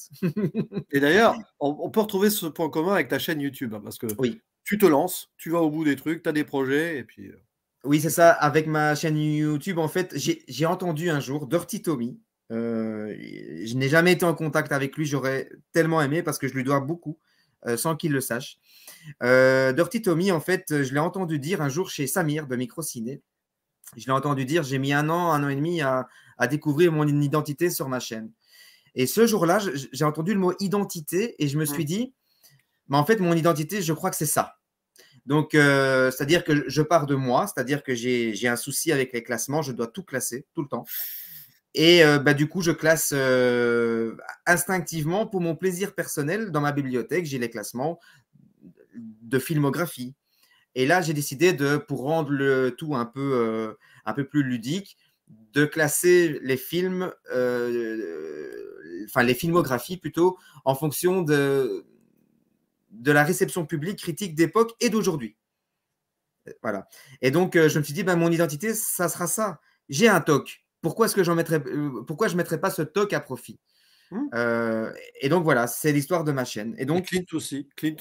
Speaker 1: Et d'ailleurs, on peut retrouver ce point commun avec ta chaîne YouTube, hein, parce que
Speaker 2: oui.
Speaker 1: Tu te lances, tu vas au bout des trucs, tu as des projets, et puis…
Speaker 2: Oui, c'est ça. Avec ma chaîne YouTube, en fait, j'ai entendu un jour Dirty Tommy. Je n'ai jamais été en contact avec lui, j'aurais tellement aimé parce que je lui dois beaucoup, sans qu'il le sache. Dirty Tommy, en fait, je l'ai entendu dire un jour chez Samir de Microciné. Je l'ai entendu dire, j'ai mis un an et demi à découvrir mon identité sur ma chaîne. Et ce jour-là, j'ai entendu le mot identité et je me suis dit, mais en fait, mon identité, je crois que c'est ça. Donc, c'est-à-dire que je pars de moi, c'est-à-dire que j'ai un souci avec les classements, je dois tout classer tout le temps. Et du coup, je classe instinctivement pour mon plaisir personnel. Dans ma bibliothèque, j'ai les classements de filmographie. Et là, j'ai décidé pour rendre le tout un peu plus ludique, de classer les films, les filmographies plutôt, en fonction de la réception publique, critique d'époque et d'aujourd'hui. Voilà. Et donc, je me suis dit, mon identité, ça sera ça. J'ai un TOC. Pourquoi je ne mettrais pas ce TOC à profit et donc, voilà, c'est l'histoire de ma chaîne. Et donc,
Speaker 1: Clint aussi, dès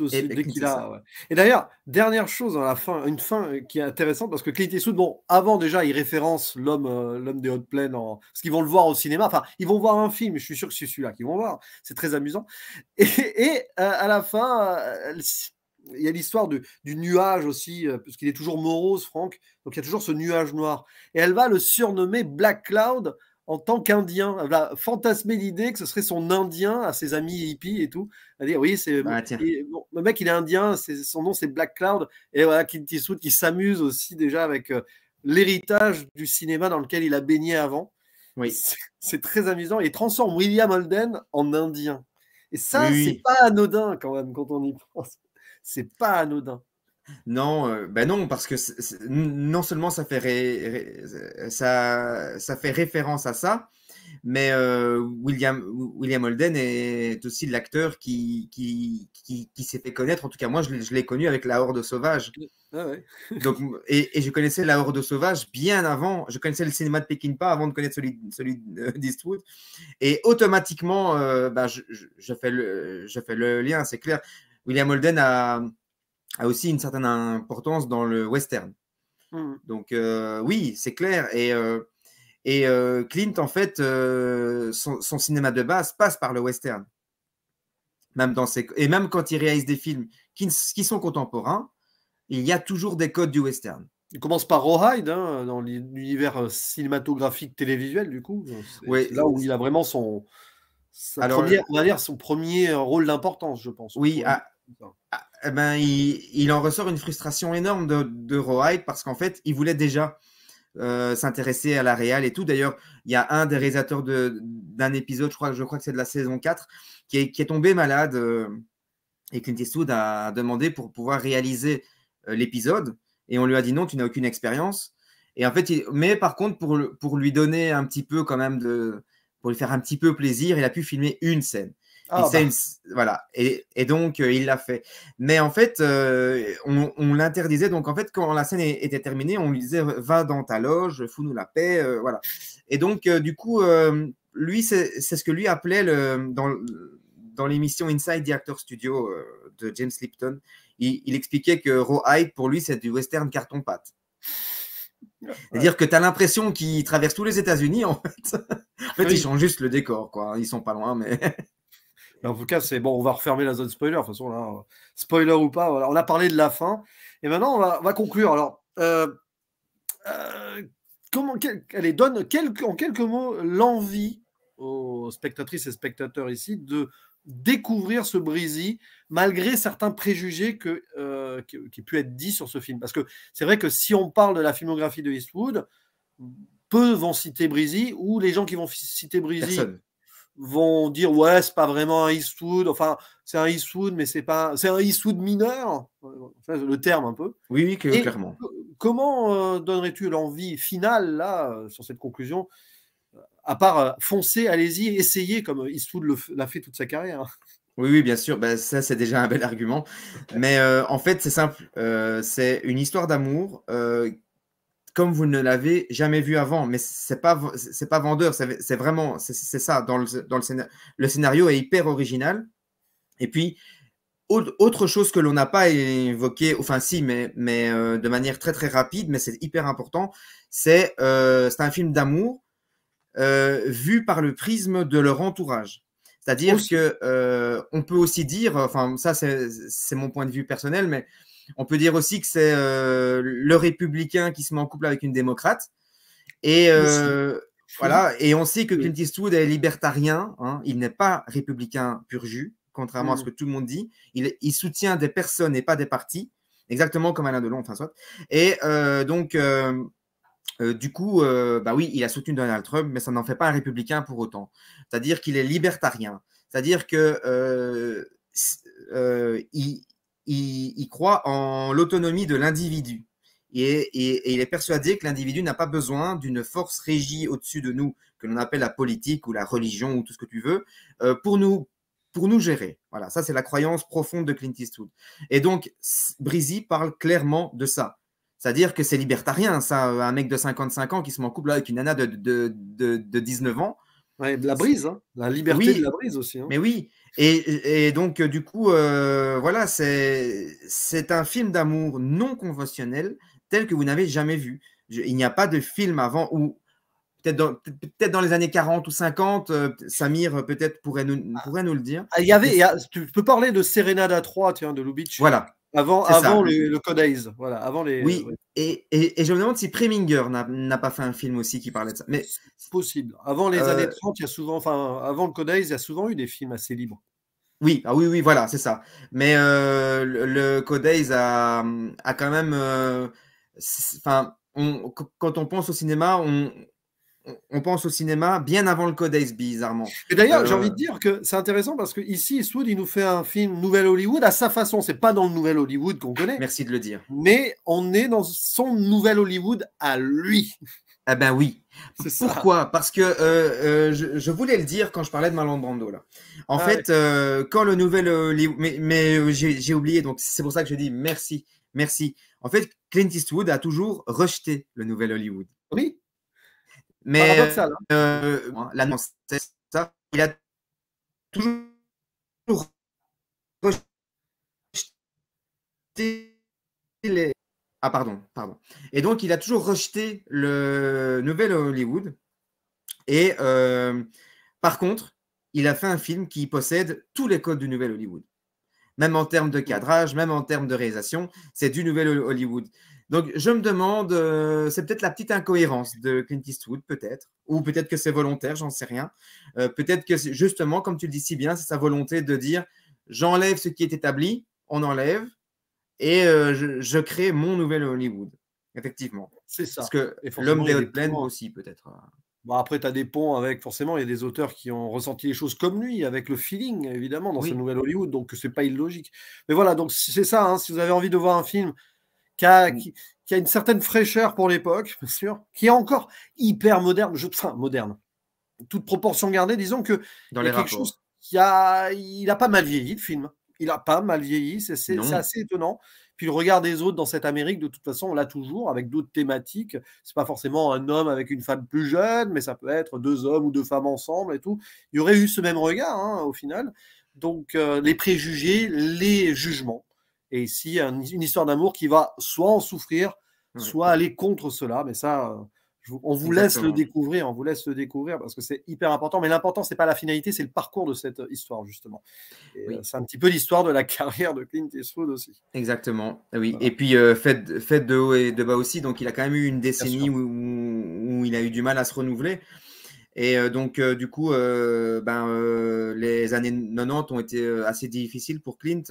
Speaker 1: qu'il a… Ouais. Et d'ailleurs, dernière chose à la fin, une fin qui est intéressante, parce que Clint Eastwood, bon, avant déjà, il référence l'homme des hautes plaines, parce qu'ils vont le voir au cinéma, enfin, ils vont voir un film, je suis sûr que c'est celui-là qu'ils vont voir, c'est très amusant. Et à la fin… il y a l'histoire du nuage aussi, parce qu'il est toujours morose, Franck. Donc il y a toujours ce nuage noir. Et elle va le surnommer Black Cloud en tant qu'Indien. Elle va fantasmer l'idée que ce serait son Indien à ses amis hippies et tout. Elle dit, oui, le mec, il est Indien, son nom c'est Black Cloud. Et voilà, Clint Eastwood qui s'amuse aussi déjà avec l'héritage du cinéma dans lequel il a baigné avant.
Speaker 2: Oui.
Speaker 1: C'est très amusant. Il transforme William Holden en Indien. Et ça, c'est pas anodin quand même quand on y pense. C'est pas anodin.
Speaker 2: Non, non, parce que non seulement ça fait référence à ça, mais William Holden est aussi l'acteur qui s'est fait connaître. En tout cas, moi, je l'ai connu avec La Horde sauvage.
Speaker 1: Ah ouais.
Speaker 2: Donc, et je connaissais La Horde sauvage bien avant. Je connaissais le cinéma de Peckinpah avant de connaître celui d'Eastwood. Et automatiquement, je fais le lien, c'est clair. William Holden a aussi une certaine importance dans le western. Donc, oui, c'est clair. Et Clint, en fait, son cinéma de base passe par le western. Et même quand il réalise des films qui sont contemporains, il y a toujours des codes du western.
Speaker 1: Il commence par Rawhide, hein, dans l'univers cinématographique télévisuel, du coup. C'est là où il a vraiment on va dire son premier rôle d'importance, je pense.
Speaker 2: Oui, eh ben, il en ressort une frustration énorme de Rawhide parce qu'en fait, il voulait déjà s'intéresser à la réal et tout. D'ailleurs, il y a un des réalisateurs d'un épisode, je crois que c'est de la saison 4, qui est tombé malade et Clint Eastwood a demandé pour pouvoir réaliser l'épisode. Et on lui a dit non, tu n'as aucune expérience. Et en fait, mais par contre, pour lui donner un petit peu quand même pour lui faire un petit peu plaisir, il a pu filmer une scène.
Speaker 1: Ah, bah.
Speaker 2: Voilà. Et donc, il l'a fait. Mais en fait, on l'interdisait. Donc, en fait, quand la scène était terminée, on lui disait va dans ta loge, fous-nous la paix. Voilà. Et donc, du coup, lui, c'est ce que lui appelait dans l'émission Inside the Actor Studio de James Lipton. Il expliquait que Rawhide, pour lui, c'est du western carton-pâte. C'est-à-dire que tu as l'impression qu'ils traversent tous les États-Unis, en fait. En fait,
Speaker 1: Oui.
Speaker 2: ils changent juste le décor, quoi. Ils sont pas loin, mais.
Speaker 1: En tout cas, c'est bon, on va refermer la zone spoiler. De toute façon, là, spoiler ou pas, voilà, on a parlé de la fin. Et maintenant, on va conclure. Alors, allez, donne en quelques mots l'envie aux spectatrices et spectateurs ici de découvrir ce Breezy, malgré certains préjugés qui pu être dit sur ce film. Parce que c'est vrai que si on parle de la filmographie de Eastwood, peu vont citer Breezy, ou les gens qui vont citer Breezy
Speaker 2: Personne.
Speaker 1: vont dire ouais, c'est pas vraiment un Eastwood, enfin c'est un Eastwood, mais c'est un Eastwood mineur, le terme un peu.
Speaker 2: Oui,
Speaker 1: Et
Speaker 2: clairement.
Speaker 1: comment donnerais-tu l'envie finale là sur cette conclusion, à part foncer, allez-y, essayez comme Eastwood l'a fait toute sa carrière.
Speaker 2: Oui, bien sûr. Ben, ça, c'est déjà un bel argument. Mais en fait, c'est simple. C'est une histoire d'amour comme vous ne l'avez jamais vu avant. Mais c'est pas vendeur. C'est vraiment c'est ça. Dans le scénario, le scénario est hyper original. Et puis, autre chose que l'on n'a pas évoqué, enfin si, mais de manière très très rapide, mais c'est hyper important, c'est un film d'amour vu par le prisme de leur entourage. C'est-à-dire
Speaker 1: Aussi.
Speaker 2: que on peut aussi dire, enfin ça c'est mon point de vue personnel, mais on peut dire aussi que c'est le républicain qui se met en couple avec une démocrate. Et voilà, et on sait que Clint Eastwood est libertarien, hein, il n'est pas républicain pur jus, contrairement à ce que tout le monde dit. Il soutient des personnes et pas des partis, exactement comme Alain Delon, enfin soit. Et donc, du coup, bah oui, il a soutenu Donald Trump, mais ça n'en fait pas un républicain pour autant. C'est-à-dire qu'il est libertarien. C'est-à-dire que il croit en l'autonomie de l'individu. Et il est persuadé que l'individu n'a pas besoin d'une force régie au-dessus de nous, que l'on appelle la politique ou la religion ou tout ce que tu veux, pour nous gérer. Voilà, ça c'est la croyance profonde de Clint Eastwood. Et donc, Breezy parle clairement de ça. C'est-à-dire que c'est libertarien, ça, un mec de 55 ans qui se met en couple avec une nana de 19 ans.
Speaker 1: Ouais, de la brise, hein. La liberté de la brise aussi. Hein.
Speaker 2: Mais oui, et donc du coup, voilà, c'est un film d'amour non conventionnel tel que vous n'avez jamais vu. Il n'y a pas de film avant, ou peut-être dans les années 40 ou 50, Samir peut-être pourrait nous le dire.
Speaker 1: Tu peux parler de Serenade 3, tiens, de Lubitsch.
Speaker 2: Voilà.
Speaker 1: Avant le Code Haze. Voilà, avant les.
Speaker 2: Oui, et je me demande si Preminger n'a pas fait un film aussi qui parlait de ça. Mais
Speaker 1: c'est possible. Avant les années 30, il y a souvent, avant le Code Haze, il y a souvent eu des films assez libres.
Speaker 2: Oui, oui, voilà, c'est ça. Mais le Code Haze a quand même. Quand on pense au cinéma, on pense au cinéma bien avant le Code Haze, bizarrement.
Speaker 1: Et d'ailleurs, j'ai envie de dire que c'est intéressant parce que ici, Eastwood, il nous fait un film Nouvelle Hollywood à sa façon. C'est pas dans le Nouvel Hollywood qu'on connaît.
Speaker 2: Merci de le dire.
Speaker 1: Mais on est dans son Nouvel Hollywood à lui.
Speaker 2: Eh ben oui. Pourquoi? Parce que je voulais le dire quand je parlais de Marlon Brando là. En fait, quand le Nouvel Hollywood, mais j'ai oublié, donc c'est pour ça que je dis merci. En fait, Clint Eastwood a toujours rejeté le Nouvel Hollywood.
Speaker 1: Oui.
Speaker 2: Mais
Speaker 1: paradoxal.
Speaker 2: l'annonce, c'est ça. Il a toujours rejeté les. Ah, pardon. Et donc, il a toujours rejeté le Nouvel Hollywood. Et par contre, il a fait un film qui possède tous les codes du Nouvel Hollywood. Même en termes de cadrage, même en termes de réalisation, c'est du Nouvel Hollywood. Donc, je me demande, c'est peut-être la petite incohérence de Clint Eastwood, peut-être. Ou peut-être que c'est volontaire, j'en sais rien. Peut-être que, justement, comme tu le dis si bien, c'est sa volonté de dire, j'enlève ce qui est établi on enlève et je crée mon nouvel Hollywood. Effectivement.
Speaker 1: C'est
Speaker 2: Parce
Speaker 1: ça.
Speaker 2: que
Speaker 1: Et
Speaker 2: l'homme
Speaker 1: forcément, il y
Speaker 2: des
Speaker 1: a des
Speaker 2: hautes plaines
Speaker 1: points.
Speaker 2: aussi, peut-être.
Speaker 1: Bon, après, tu as des ponts avec forcément, il y a des auteurs qui ont ressenti les choses comme lui, avec le feeling, évidemment, dans ce
Speaker 2: Oui.
Speaker 1: nouvel Hollywood, donc c'est pas illogique. Mais voilà, donc c'est ça, hein, si vous avez envie de voir un film qui a,
Speaker 2: Mm.
Speaker 1: qui, qui a une certaine fraîcheur pour l'époque, bien sûr, qui est encore hyper moderne, enfin moderne, toute proportion gardée, disons qu'il
Speaker 2: Dans
Speaker 1: y a
Speaker 2: les
Speaker 1: quelque chose
Speaker 2: rapports.
Speaker 1: il a pas mal vieilli, le film. Il a pas mal vieilli, c'est
Speaker 2: Non.
Speaker 1: assez étonnant. Puis le regard des autres dans cette Amérique, de toute façon, on l'a toujours, avec d'autres thématiques. C'est pas forcément un homme avec une femme plus jeune, mais ça peut être deux hommes ou deux femmes ensemble et tout. Il y aurait eu ce même regard, hein, au final. Donc, les préjugés, les jugements. Et ici, une histoire d'amour qui va soit en souffrir,
Speaker 2: Ouais,
Speaker 1: soit aller contre cela. Mais ça, on vous laisse le
Speaker 2: exactement.
Speaker 1: découvrir, on vous laisse le découvrir parce que c'est hyper important. Mais l'important, c'est pas la finalité, c'est le parcours de cette histoire, justement. Et
Speaker 2: Oui,
Speaker 1: c'est un petit peu l'histoire de la carrière de Clint Eastwood aussi.
Speaker 2: exactement. Oui.
Speaker 1: Voilà,
Speaker 2: Et puis, fait de haut et de bas aussi. Donc, il a quand même eu une
Speaker 1: bien
Speaker 2: décennie
Speaker 1: sûr.
Speaker 2: où il a eu du mal à se renouveler. Et donc, du coup, les années 90 ont été assez difficiles pour Clint.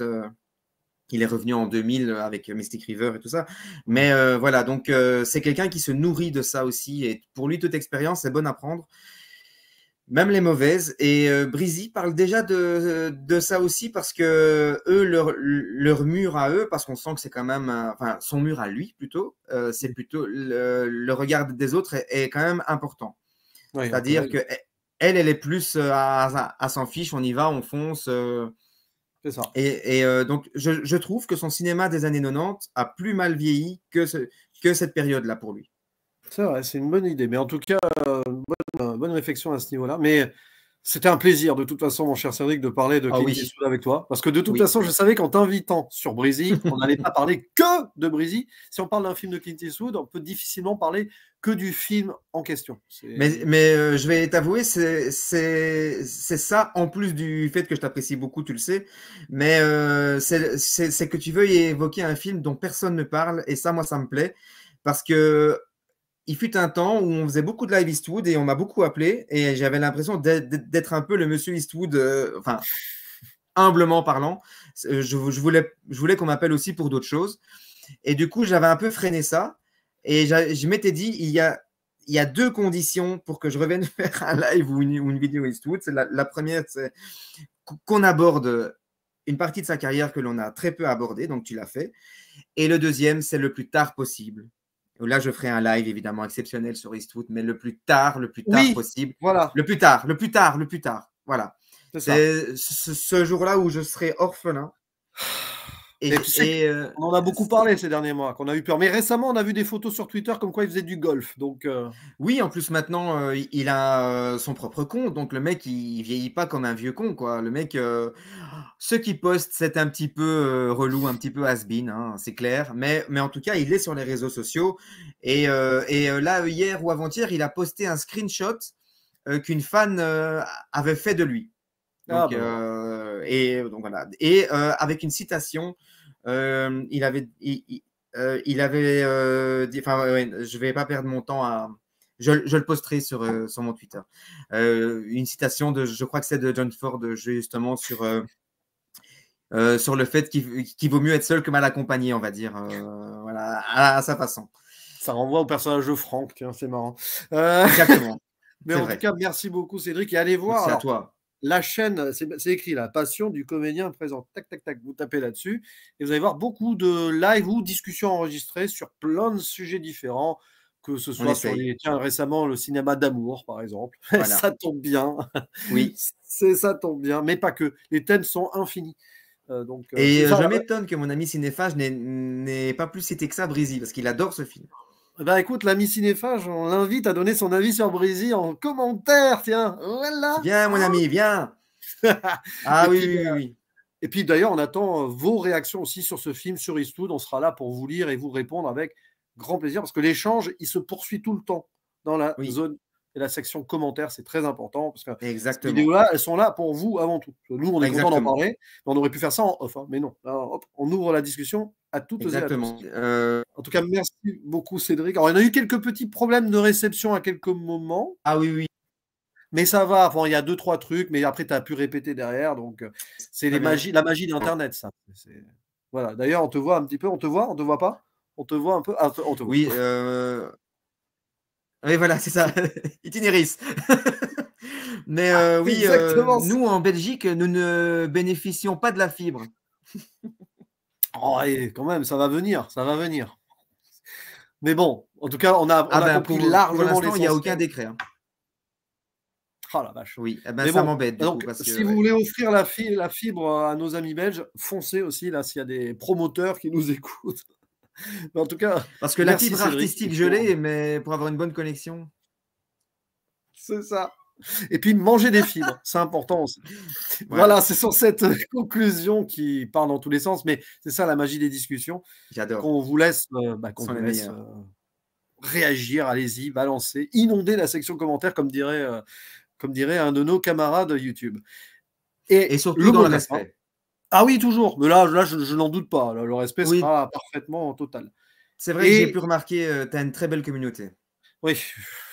Speaker 2: Il est revenu en 2000 avec Mystic River et tout ça.
Speaker 1: Ouais.
Speaker 2: Mais voilà, donc c'est quelqu'un qui se nourrit de ça aussi. Et pour lui, toute expérience est bonne à prendre, même les mauvaises. Et Breezy parle déjà de ça aussi parce que eux, leur mur à eux, parce qu'on sent que c'est quand même, enfin, son mur à lui plutôt, c'est
Speaker 1: Mm.
Speaker 2: plutôt le regard des autres est quand même important.
Speaker 1: Oui, un
Speaker 2: C'est-à-dire
Speaker 1: collègue,
Speaker 2: que elle est plus à s'en fiche, on y va, on fonce.
Speaker 1: c'est ça.
Speaker 2: Et donc, je trouve que son cinéma des années 90 a plus mal vieilli que cette période-là pour lui.
Speaker 1: C'est vrai, c'est une bonne idée. Mais en tout cas, bonne réflexion à ce niveau-là. Mais c'était un plaisir, de toute façon, mon cher Cédric, de parler de
Speaker 2: Ah
Speaker 1: Clint
Speaker 2: oui,
Speaker 1: Eastwood avec toi. Parce que de toute
Speaker 2: oui.
Speaker 1: façon, je savais qu'en t'invitant sur Breezy, on n'allait pas parler que de Breezy. Si on parle d'un film de Clint Eastwood, on peut difficilement parler que du film en question.
Speaker 2: Mais je vais t'avouer, c'est ça, en plus du fait que je t'apprécie beaucoup, tu le sais, mais c'est que tu veux évoquer un film dont personne ne parle, et ça, moi, ça me plaît, parce que il fut un temps où on faisait beaucoup de live Eastwood et on m'a beaucoup appelé, et j'avais l'impression d'être un peu le monsieur Eastwood, enfin, humblement parlant. Je voulais qu'on m'appelle aussi pour d'autres choses. Et du coup, j'avais un peu freiné ça. Et je m'étais dit, il y a deux conditions pour que je revienne faire un live ou une vidéo Eastwood. La première, c'est qu'on aborde une partie de sa carrière que l'on a très peu abordée, donc tu l'as fait. Et le deuxième, c'est le plus tard possible. Là, je ferai un live évidemment exceptionnel sur Eastwood, mais le plus tard
Speaker 1: Oui,
Speaker 2: possible.
Speaker 1: voilà,
Speaker 2: Le plus tard, le plus tard, le plus tard. Voilà.
Speaker 1: c'est ça.
Speaker 2: C'est ce jour-là où je serai orphelin.
Speaker 1: Et tu sais qu'on en a beaucoup parlé ces derniers mois, qu'on a eu peur. Mais récemment, on a vu des photos sur Twitter comme quoi il faisait du golf. Donc,
Speaker 2: oui, en plus maintenant, il a son propre compte, donc le mec, il vieillit pas comme un vieux con, quoi. Le mec, ce qu'il poste, c'est un petit peu relou, un petit peu has-been, hein, c'est clair. Mais en tout cas, il est sur les réseaux sociaux. Et là, hier ou avant-hier, il a posté un screenshot qu'une fan avait fait de lui.
Speaker 1: ah
Speaker 2: Donc,
Speaker 1: ben voilà.
Speaker 2: donc voilà. Et avec une citation, il avait, il avait dit, enfin, ouais, je vais pas perdre mon temps à. Je le posterai sur mon Twitter. Une citation de, je crois que c'est de John Ford, justement, sur le fait qu'il vaut mieux être seul que mal accompagné, on va dire, voilà, à sa façon.
Speaker 1: Ça renvoie au personnage de Franck, tiens, c'est marrant. Euh,
Speaker 2: Exactement,
Speaker 1: mais
Speaker 2: c'est
Speaker 1: en tout
Speaker 2: vrai.
Speaker 1: cas, merci beaucoup Cédric. Et allez voir,
Speaker 2: Merci à
Speaker 1: alors,
Speaker 2: toi.
Speaker 1: la chaîne, c'est écrit La Passion du comédien présent. Tac, tac, tac, vous tapez là-dessus. Et vous allez voir beaucoup de live ou discussions enregistrées sur plein de sujets différents, que ce
Speaker 2: On
Speaker 1: soit sur
Speaker 2: essaye.
Speaker 1: tiens, récemment, le cinéma d'amour, par exemple.
Speaker 2: Voilà.
Speaker 1: Ça tombe bien.
Speaker 2: Oui.
Speaker 1: Ça tombe bien, mais pas que. Les thèmes sont infinis. Donc, c'est
Speaker 2: Et
Speaker 1: ça.
Speaker 2: je m'étonne que mon ami cinéphage n'ait pas plus cité que ça Breezy, parce qu'il adore ce film.
Speaker 1: Bah écoute, l'ami cinéphage, on l'invite à donner son avis sur Breezy en commentaire, tiens. Voilà.
Speaker 2: Viens, mon ami, viens. Ah
Speaker 1: Et
Speaker 2: oui,
Speaker 1: puis,
Speaker 2: oui, oui, oui.
Speaker 1: et puis d'ailleurs, on attend vos réactions aussi sur ce film sur Eastwood. On sera là pour vous lire et vous répondre avec grand plaisir parce que l'échange, il se poursuit tout le temps dans la
Speaker 2: Oui,
Speaker 1: zone et la section commentaires. C'est très important parce que ces
Speaker 2: exactement.
Speaker 1: vidéos-là, elles sont là pour vous avant tout. Nous, on est content d'en
Speaker 2: Exactement.
Speaker 1: parler, mais on aurait pu faire ça en off, hein. Mais non, là, hop, on ouvre la discussion à toutes et à tous.
Speaker 2: Exactement.
Speaker 1: En tout cas, merci beaucoup, Cédric. Alors, il y en a eu quelques petits problèmes de réception à quelques moments,
Speaker 2: Ah oui, oui,
Speaker 1: mais ça va. Enfin, il y a deux, trois trucs, mais après, tu as pu répéter derrière. Donc, c'est
Speaker 2: très bien.
Speaker 1: la magie d'Internet, ça. Voilà. D'ailleurs, on te voit un petit peu. On te voit pas? On te voit un peu? Ah, on te voit.
Speaker 2: Oui, oui, voilà, c'est ça, itinéris. Mais oui,
Speaker 1: Exactement.
Speaker 2: nous, en Belgique, nous ne bénéficions pas de la fibre.
Speaker 1: Oh, et quand même, ça va venir, ça va venir. Mais bon, en tout cas, on
Speaker 2: Ah
Speaker 1: a
Speaker 2: ben,
Speaker 1: compris
Speaker 2: pour
Speaker 1: largement
Speaker 2: l'instant, il n'y a aucun
Speaker 1: l'essentiel.
Speaker 2: décret, hein.
Speaker 1: Oh la vache.
Speaker 2: Oui, eh ben,
Speaker 1: Mais
Speaker 2: ça
Speaker 1: bon,
Speaker 2: m'embête du coup,
Speaker 1: donc
Speaker 2: parce
Speaker 1: si
Speaker 2: que
Speaker 1: vous
Speaker 2: ouais.
Speaker 1: voulez offrir la fibre à nos amis belges, foncez aussi là s'il y a des promoteurs qui nous écoutent. Mais en tout cas,
Speaker 2: Parce que la
Speaker 1: merci
Speaker 2: fibre
Speaker 1: Cédric.
Speaker 2: artistique, je l'ai, mais pour avoir une bonne connexion.
Speaker 1: C'est ça. Et puis manger des fibres, c'est important aussi.
Speaker 2: Voilà,
Speaker 1: Voilà, c'est sur cette conclusion qui part dans tous les sens, mais c'est ça la magie des discussions,
Speaker 2: j'adore.
Speaker 1: qu'on vous laisse,
Speaker 2: Ce
Speaker 1: qu'on
Speaker 2: sont
Speaker 1: vous
Speaker 2: les
Speaker 1: laisse
Speaker 2: meilleurs.
Speaker 1: réagir, allez-y, balancez, inondez la section commentaires comme dirait un de nos camarades YouTube.
Speaker 2: Et
Speaker 1: Et
Speaker 2: surtout
Speaker 1: le
Speaker 2: dans
Speaker 1: mot
Speaker 2: le
Speaker 1: de la fin.
Speaker 2: respect.
Speaker 1: Ah oui, toujours, mais là je n'en doute pas, le respect
Speaker 2: Oui,
Speaker 1: sera parfaitement total.
Speaker 2: c'est vrai que j'ai pu
Speaker 1: Et
Speaker 2: remarquer, tu as une très belle communauté.
Speaker 1: oui,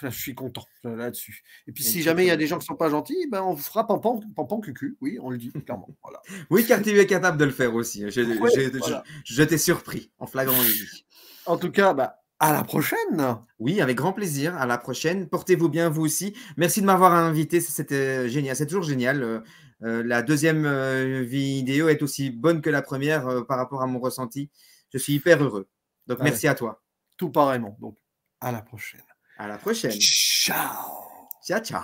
Speaker 1: je suis content là-dessus. Et puis
Speaker 2: Une
Speaker 1: si
Speaker 2: très,
Speaker 1: jamais
Speaker 2: très
Speaker 1: il y a
Speaker 2: belle
Speaker 1: des gens qui sont
Speaker 2: communauté.
Speaker 1: pas gentils, ben on vous fera pampan cucu. Oui, on le dit clairement, voilà.
Speaker 2: Oui, car tu es capable de le faire aussi.
Speaker 1: Ouais, voilà.
Speaker 2: Je t'ai surpris en flagrant délit.
Speaker 1: En tout cas, bah, à la prochaine!
Speaker 2: Oui, avec grand plaisir. À la prochaine. Portez-vous bien, vous aussi. Merci de m'avoir invité. C'était génial. C'est toujours génial. La deuxième vidéo est aussi bonne que la première par rapport à mon ressenti. Je suis hyper heureux. Donc,
Speaker 1: Ah ouais,
Speaker 2: merci à toi.
Speaker 1: tout pareillement, donc à la prochaine.
Speaker 2: À la prochaine.
Speaker 1: Ciao!
Speaker 2: Ciao, ciao.